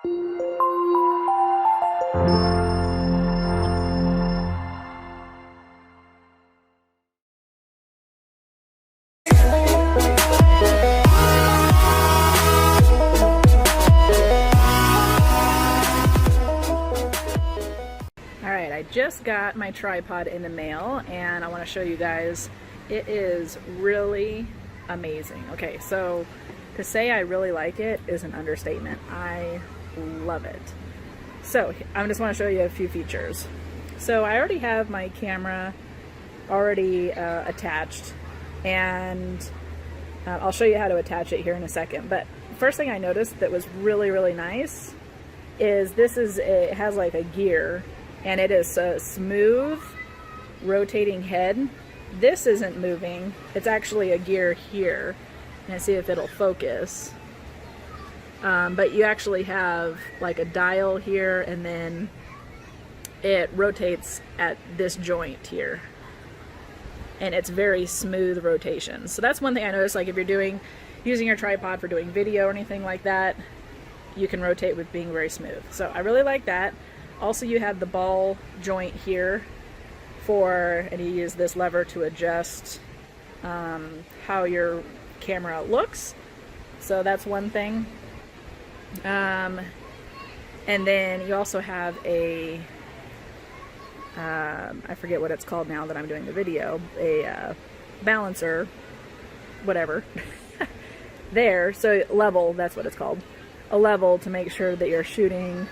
Alright, I just got my tripod in the mail and I want to show you guys. It is really amazing. Okay, so to say I really like it is an understatement. I love it. So I just want to show you a few features. So I already have my camera already attached, and I'll show you how to attach it here in a second. But first thing I noticed that was really nice is it has like a gear, and it is a smooth rotating head. This isn't moving, it's actually a gear here. And see if it'll focus. But you actually have like a dial here, and then it rotates at this joint here. And it's very smooth rotation. So that's one thing I noticed, like if you're using your tripod for doing video or anything like that, you can rotate with being very smooth. So I really like that. Also, you have the ball joint here and you use this lever to adjust how your camera looks. So that's one thing. And then you also have a I forget what it's called now that I'm doing the video, a balancer, whatever. There, so level, that's what it's called. A level to make sure that you're shooting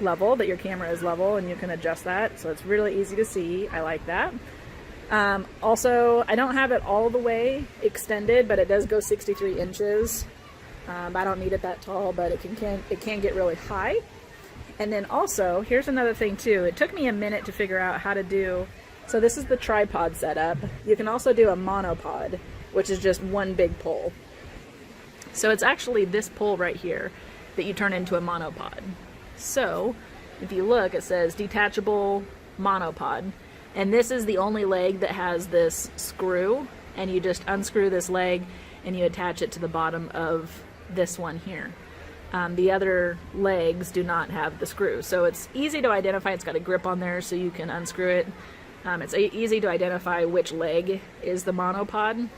level, that your camera is level, and you can adjust that. So it's really easy to see. I like that. Also, I don't have it all the way extended, but it does go 63 inches. I don't need it that tall, but it can get really high. And then also, here's another thing too. It took me a minute to figure out how to do, so this is the tripod setup. You can also do a monopod, which is just one big pole. So it's actually this pole right here that you turn into a monopod. So if you look, it says detachable monopod. And this is the only leg that has this screw, and you just unscrew this leg and you attach it to the bottom of this one here. The other legs do not have the screw, so it's easy to identify. It's got a grip on there so you can unscrew it. It's easy to identify which leg is the monopod,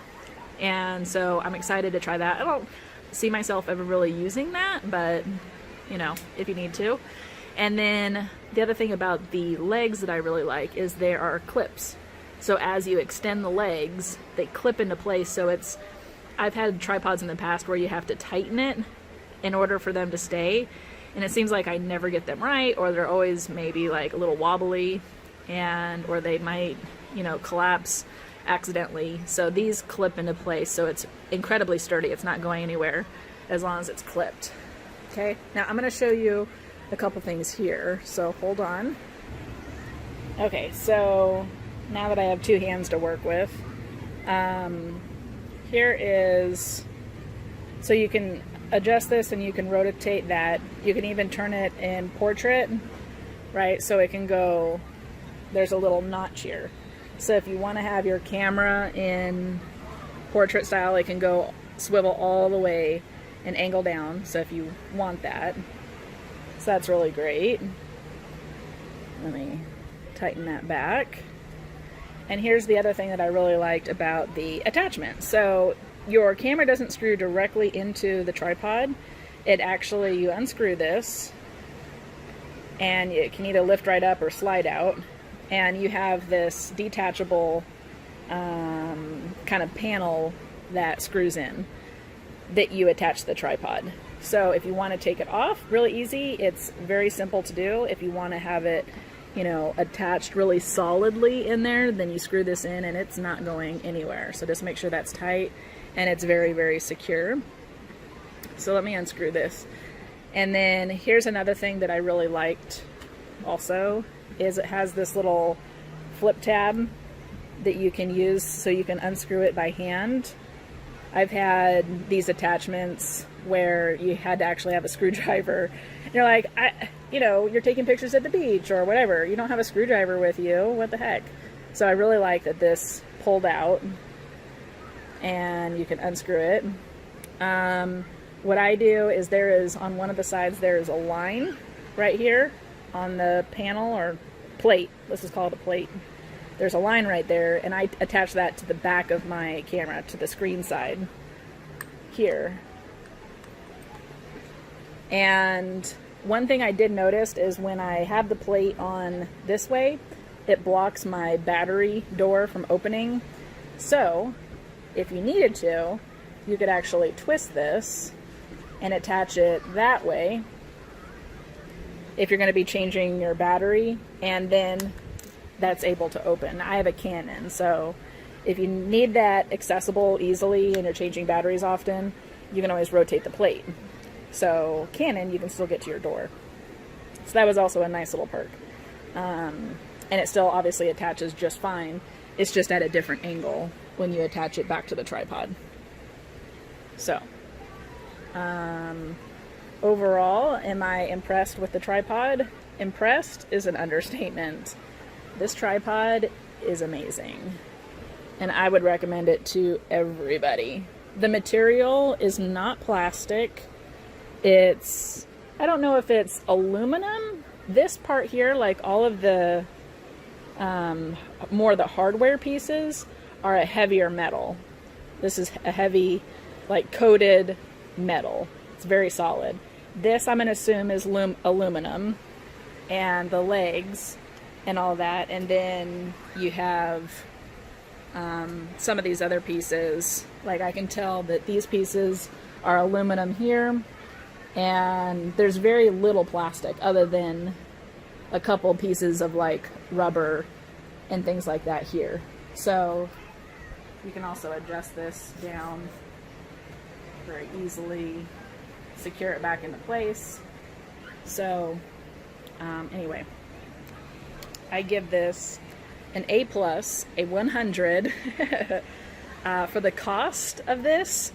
and so I'm excited to try that. I don't see myself ever really using that, but you know, if you need to. And then the other thing about the legs that I really like is there are clips. So as you extend the legs, they clip into place. So I've had tripods in the past where you have to tighten it in order for them to stay. And it seems like I never get them right, or they're always maybe like a little wobbly, or they might, you know, collapse accidentally. So these clip into place. So it's incredibly sturdy. It's not going anywhere as long as it's clipped. Okay, now I'm going to show you a couple things here, so hold on. Okay, so now that I have two hands to work with, here is, so you can adjust this and you can rotate that. You can even turn it in portrait, right? So it can go, there's a little notch here. So if you want to have your camera in portrait style, it can go swivel all the way and angle down, so if you want that. So that's really great. Let me tighten that back. And here's the other thing that I really liked about the attachment. So your camera doesn't screw directly into the tripod. It actually, you unscrew this, and it can either lift right up or slide out. And you have this detachable kind of panel that screws in, that you attach to the tripod. So if you want to take it off, really easy. It's very simple to do. If you want to have it, you know, attached really solidly in there, then you screw this in and it's not going anywhere. So just make sure that's tight, and it's very secure. So let me unscrew this. And then here's another thing that I really liked also, is it has this little flip tab that you can use, so you can unscrew it by hand. I've had these attachments where you had to actually have a screwdriver. And you're like, you know, you're taking pictures at the beach or whatever. You don't have a screwdriver with you. What the heck? So I really like that this pulled out and you can unscrew it. what I do is there is, on one of the sides, there is a line right here on the panel or plate. Let's just call it a plate. There's a line right there, and I attach that to the back of my camera, to the screen side here. And one thing I did notice is when I have the plate on this way, it blocks my battery door from opening. So if you needed to, you could actually twist this and attach it that way if you're going to be changing your battery, and then that's able to open. I have a Canon, so if you need that accessible easily and you're changing batteries often, you can always rotate the plate. So Canon, you can still get to your door. So that was also a nice little perk. And it still obviously attaches just fine. It's just at a different angle when you attach it back to the tripod. So, overall, am I impressed with the tripod? Impressed is an understatement. This tripod is amazing, and I would recommend it to everybody. The material is not plastic. It's, I don't know if it's aluminum. This part here, like all of the more the hardware pieces, are a heavier metal. This is a heavy, like coated metal. It's very solid. This I'm going to assume is aluminum, and the legs and all that. And then you have some of these other pieces. Like I can tell that these pieces are aluminum here, and there's very little plastic other than a couple pieces of like rubber and things like that here. So you can also adjust this down very easily, secure it back into place. So anyway, I give this an A+, a 100. For the cost of this,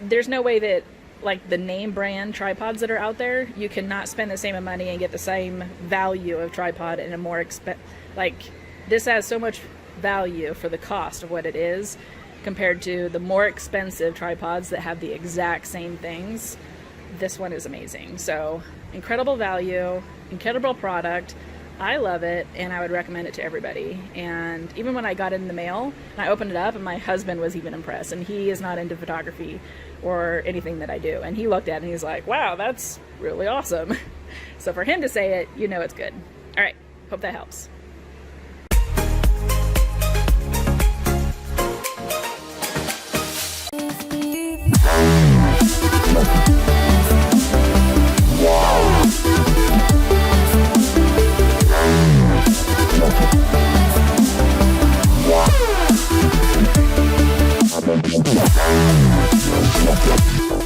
there's no way that, like the name brand tripods that are out there, you cannot spend the same amount of money and get the same value of tripod in a more like, this has so much value for the cost of what it is compared to the more expensive tripods that have the exact same things. This one is amazing. So incredible value, incredible product. I love it, and I would recommend it to everybody. And even when I got it in the mail, and I opened it up, and my husband was even impressed, and he is not into photography or anything that I do. And he looked at it and he's like, wow, that's really awesome. So for him to say it, you know it's good. All right, hope that helps. Yeah.